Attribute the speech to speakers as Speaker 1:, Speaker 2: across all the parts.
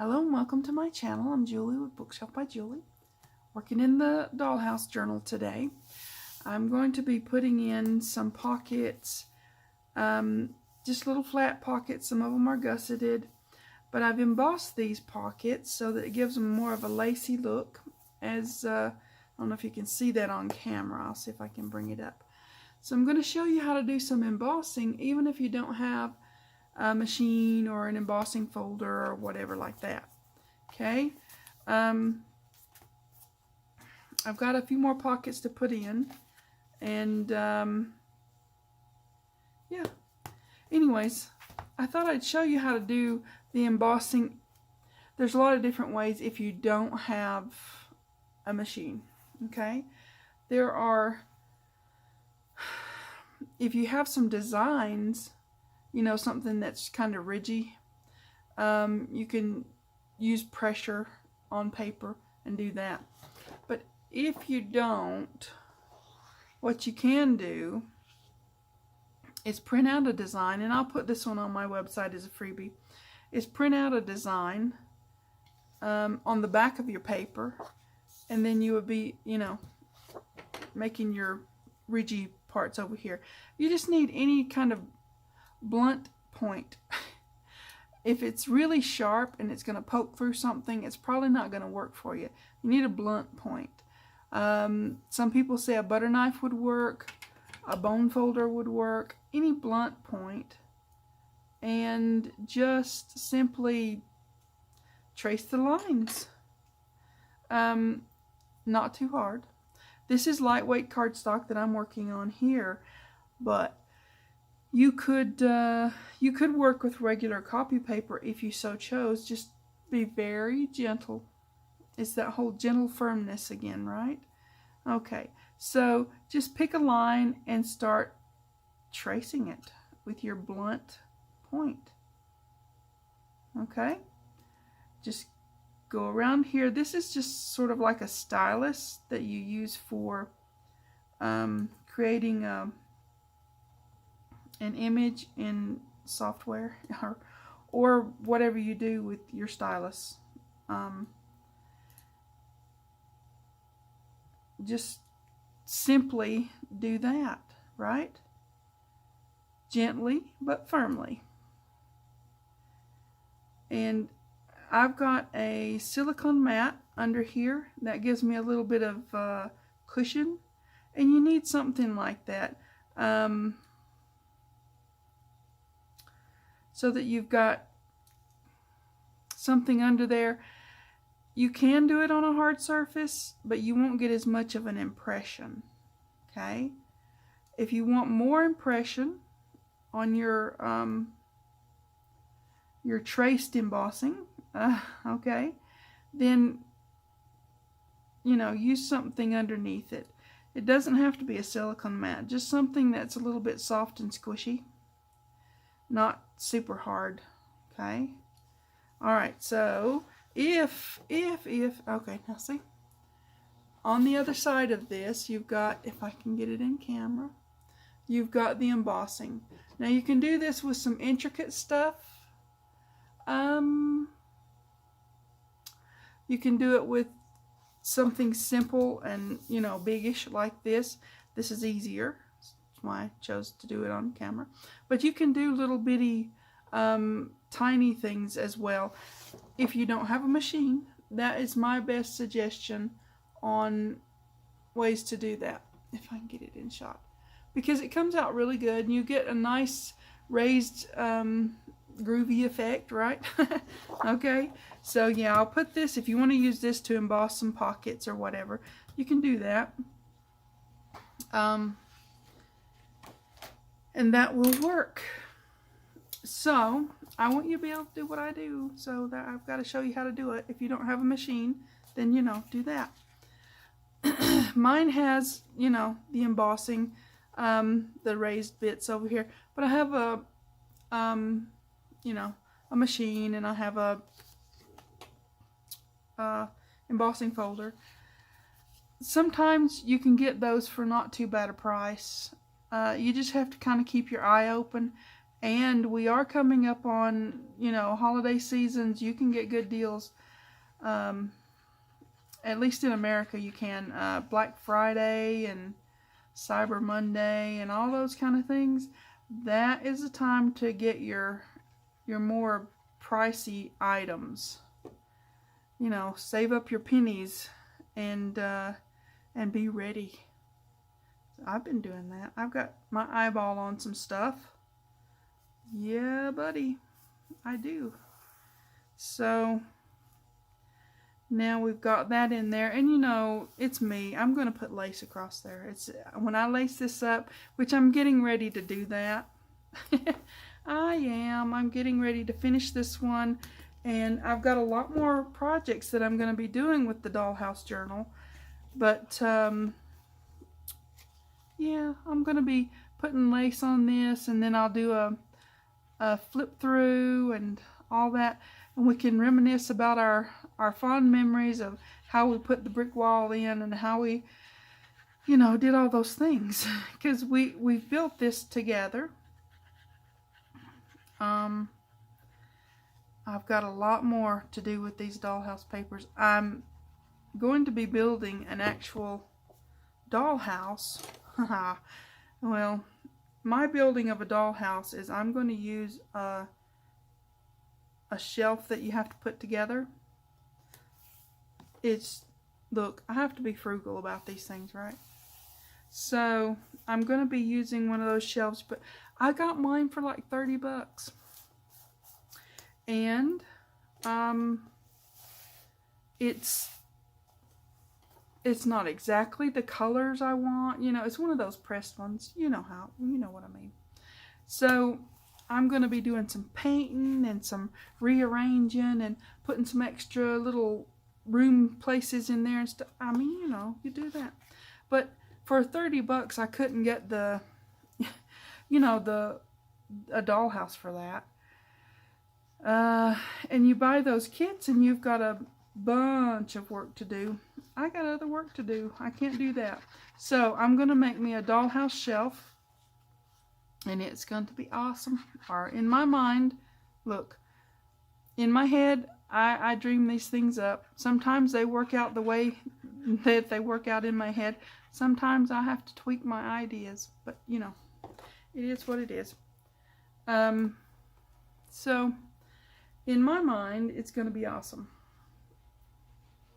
Speaker 1: Hello and welcome to my channel. I'm Julie with Bookshelf by Julie, working in the Dollhouse Journal today. I'm going to be putting in some pockets, just little flat pockets. Some of them are gusseted, but I've embossed these pockets so that it gives them more of a lacy look. I don't know if you can see that on camera. I'll see if I can bring it up. So I'm going to show you how to do some embossing even if you don't have a machine or an embossing folder or whatever like that. Okay, I've got a few more pockets to put in, and yeah, anyways, I thought I'd show you how to do the embossing. There's a lot of different ways if you don't have a machine. Okay, there are, if you have some designs, you know, something that's kind of ridgy, you can use pressure on paper and do that. But if you don't, what you can do is print out a design, and I'll put this one on my website as a freebie, is print out a design on the back of your paper, and then you would be, you know, making your ridgy parts over here. You just need any kind of blunt point. If it's really sharp and it's going to poke through something, it's probably not going to work for you. You need a blunt point. Some people say a butter knife would work, a bone folder would work, any blunt point, and just simply trace the lines. Not too hard. This is lightweight cardstock that I'm working on here, but you could work with regular copy paper if you so chose. Just be very gentle. It's that whole gentle firmness again, right? Okay, so just pick a line and start tracing it with your blunt point. Okay, just go around here. This is just sort of like a stylus that you use for creating an image in software or whatever you do with your stylus. Just simply do that, right? Gently but firmly. And I've got a silicone mat under here that gives me a little bit of cushion, and you need something like that. So that you've got something under there. You can do it on a hard surface, but you won't get as much of an impression. Okay? If you want more impression on your traced embossing, okay, then, you know, use something underneath it. It doesn't have to be a silicone mat, just something that's a little bit soft and squishy. Not super hard. Okay, all right, so if okay, now see, on the other side of this you've got, if I can get it in camera, you've got the embossing. Now you can do this with some intricate stuff. You can do it with something simple and, you know, biggish like this. This is easier. Why I chose to do it on camera. But you can do little bitty tiny things as well if you don't have a machine. That is my best suggestion on ways to do that, if I can get it in shot, because it comes out really good and you get a nice raised groovy effect, right? Okay, so yeah, I'll put this, if you want to use this to emboss some pockets or whatever, you can do that. And that will work. So I want you to be able to do what I do, so that I've got to show you how to do it. If you don't have a machine, then, you know, do that. Mine has, you know, the embossing, the raised bits over here, but I have a you know, a machine, and I have a embossing folder. Sometimes you can get those for not too bad a price. You just have to kind of keep your eye open. And we are coming up on, you know, holiday seasons. You can get good deals. At least in America you can. Black Friday and Cyber Monday and all those kind of things. That is the time to get your more pricey items. You know, save up your pennies and be ready. I've been doing that. I've got my eyeball on some stuff. Yeah, buddy, I do. So now we've got that in there, and you know, it's me. I'm going to put lace across there. It's when I lace this up, which I'm getting ready to do that. I'm getting ready to finish this one, and I've got a lot more projects that I'm going to be doing with the Dollhouse Journal. But yeah, I'm going to be putting lace on this, and then I'll do a flip through and all that, and we can reminisce about our fond memories of how we put the brick wall in and how we, you know, did all those things, because we've built this together. I've got a lot more to do with these dollhouse papers. I'm going to be building an actual dollhouse. Well, my building of a dollhouse is I'm going to use a shelf that you have to put together. Look, I have to be frugal about these things, right? So I'm going to be using one of those shelves, but I got mine for like 30 bucks. And it's not exactly the colors I want. You know, it's one of those pressed ones. You know what I mean. So I'm going to be doing some painting and some rearranging and putting some extra little room places in there and stuff. I mean, you know, you do that. But for 30 bucks, I couldn't get a dollhouse for that. And you buy those kits and you've got a bunch of work to do. I got other work to do. I can't do that. So I'm going to make me a dollhouse shelf, and it's going to be awesome. Or in my mind, look, in my head, I dream these things up. Sometimes they work out the way that they work out in my head. Sometimes I have to tweak my ideas, but you know, it is what it is. So in my mind, it's going to be awesome.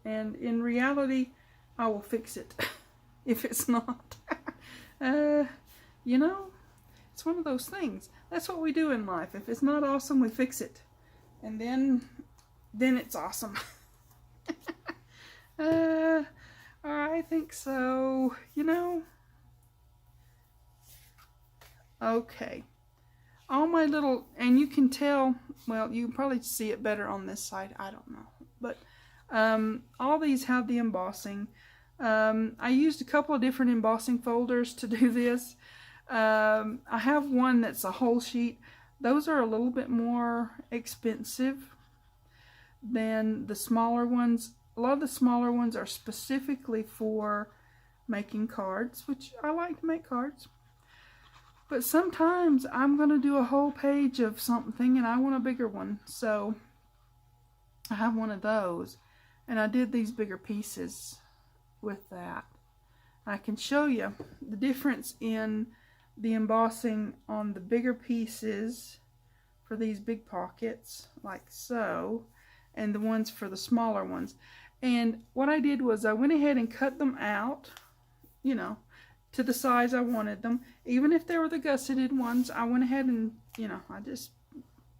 Speaker 1: And in reality, I will fix it if it's not. You know, it's one of those things. That's what we do in life. If it's not awesome, we fix it. And then it's awesome. I think so, you know. Okay. All my little, and you can tell, well, you can probably see it better on this side. I don't know. But all these have the embossing. I used a couple of different embossing folders to do this. I have one that's a whole sheet. Those are a little bit more expensive than the smaller ones. A lot of the smaller ones are specifically for making cards, which I like to make cards. But sometimes I'm going to do a whole page of something and I want a bigger one. So I have one of those. And I did these bigger pieces with that. I can show you the difference in the embossing on the bigger pieces for these big pockets, like so, and the ones for the smaller ones. And what I did was I went ahead and cut them out, you know, to the size I wanted them. Even if they were the gusseted ones, I went ahead and, you know, I just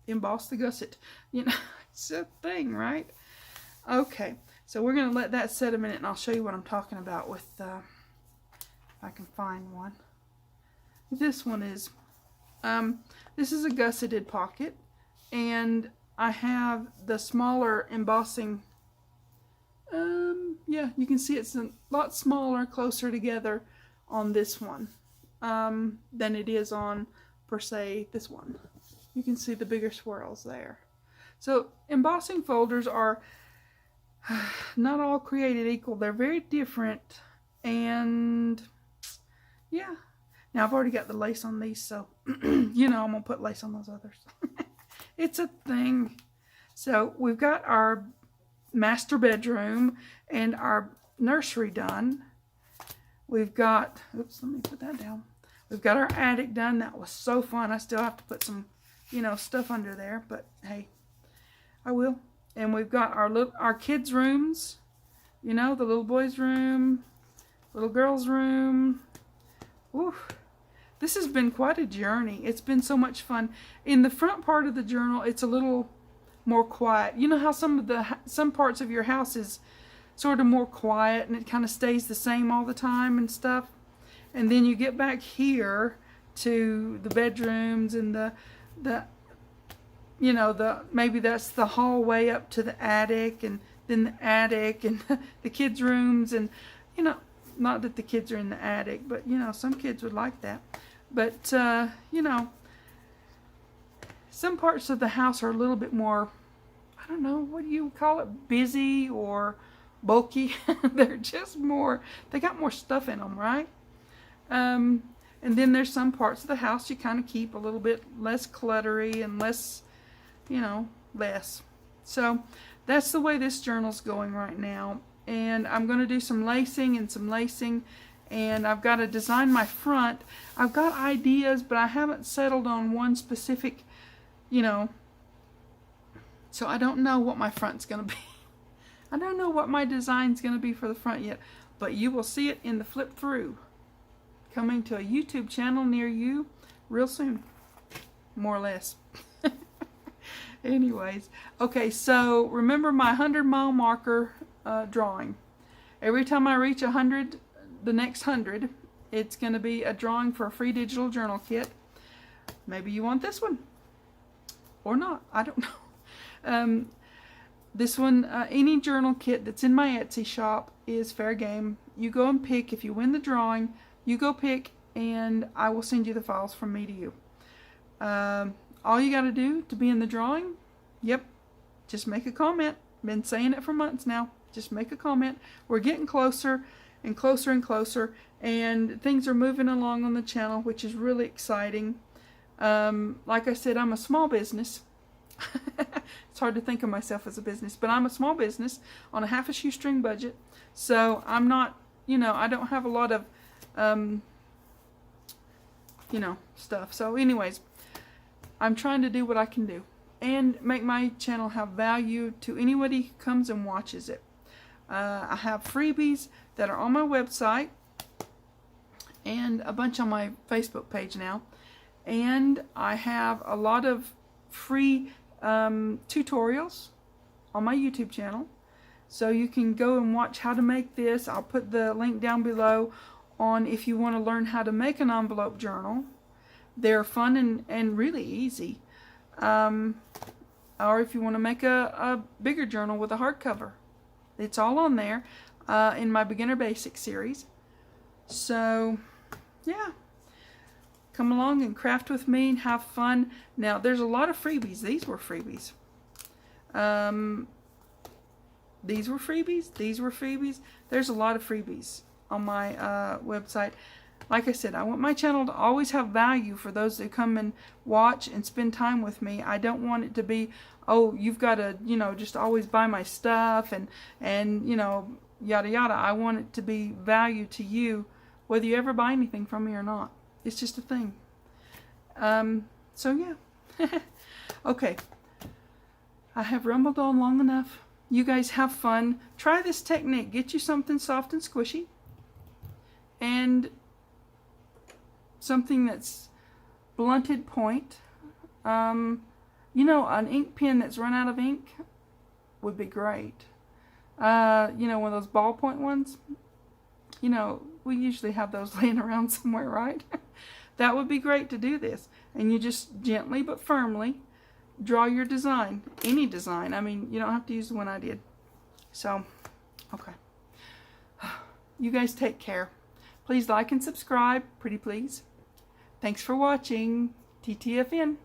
Speaker 1: embossed the gusset. You know, it's a thing, right? Okay, so we're going to let that set a minute and I'll show you what I'm talking about with, if I can find one. This one is, this is a gusseted pocket, and I have the smaller embossing. Yeah, you can see it's a lot smaller, closer together on this one than it is on, per se, this one. You can see the bigger swirls there. So embossing folders are not all created equal. They're very different, and yeah. Now I've already got the lace on these, so you know I'm going to put lace on those others. It's a thing. So we've got our master bedroom and our nursery done. We've got, oops, let me put that down. We've got our attic done. That was so fun. I still have to put some, you know, stuff under there, but hey, I will. And we've got our kids' rooms, you know, the little boys' room, little girls' room. Woo. This has been quite a journey. It's been so much fun. In the front part of the journal, it's a little more quiet. You know how some parts of your house is sort of more quiet and it kind of stays the same all the time and stuff. And then you get back here to the bedrooms and the you know, maybe that's the hallway up to the attic, and then the attic and the kids' rooms, and you know, not that the kids are in the attic, but you know, some kids would like that. But you know, some parts of the house are a little bit more, I don't know, what do you call it, busy or bulky. They're just more, they got more stuff in them, right? And then there's some parts of the house you kind of keep a little bit less cluttery and less, you know, less. So that's the way this journal's going right now. And I'm going to do some lacing and some lacing. And I've got to design my front. I've got ideas, but I haven't settled on one specific, you know. So I don't know what my front's going to be. I don't know what my design's going to be for the front yet. But you will see it in the flip through. Coming to a YouTube channel near you real soon. More or less. Anyways. Okay, so remember my 100-mile marker drawing. Every time I reach 100, the next 100, it's going to be a drawing for a free digital journal kit. Maybe you want this one. Or not. I don't know. This one, any journal kit that's in my Etsy shop is fair game. You go and pick. If you win the drawing, you go pick, and I will send you the files from me to you. All you got to do to be in the drawing, yep, just make a comment. Been saying it for months now. Just make a comment. We're getting closer and closer and closer, and things are moving along on the channel, which is really exciting. Like I said, I'm a small business. It's hard to think of myself as a business, but I'm a small business on a half a shoestring budget. So I'm not, you know, I don't have a lot of, you know, stuff. So anyways, I'm trying to do what I can do and make my channel have value to anybody who comes and watches it. I have freebies that are on my website and a bunch on my Facebook page now. And I have a lot of free tutorials on my YouTube channel. So you can go and watch how to make this. I'll put the link down below on if you want to learn how to make an envelope journal. They're fun and really easy. Or if you want to make a bigger journal with a hardcover. It's all on there in my Beginner Basics series. So, yeah. Come along and craft with me and have fun. Now, there's a lot of freebies. These were freebies. These were freebies. These were freebies. There's a lot of freebies on my website. Like I said, I want my channel to always have value for those that come and watch and spend time with me. I don't want it to be, oh, you've got to, you know, just always buy my stuff and you know, yada yada. I want it to be value to you, whether you ever buy anything from me or not. It's just a thing. So yeah. Okay. I have rumbled on long enough. You guys have fun. Try this technique. Get you something soft and squishy. And something that's blunted point. You know, an ink pen that's run out of ink would be great. You know, one of those ballpoint ones. You know, we usually have those laying around somewhere, right? That would be great to do this. And you just gently but firmly draw your design. Any design. I mean, you don't have to use the one I did. So, okay. You guys take care. Please like and subscribe. Pretty please. Thanks for watching. TTFN.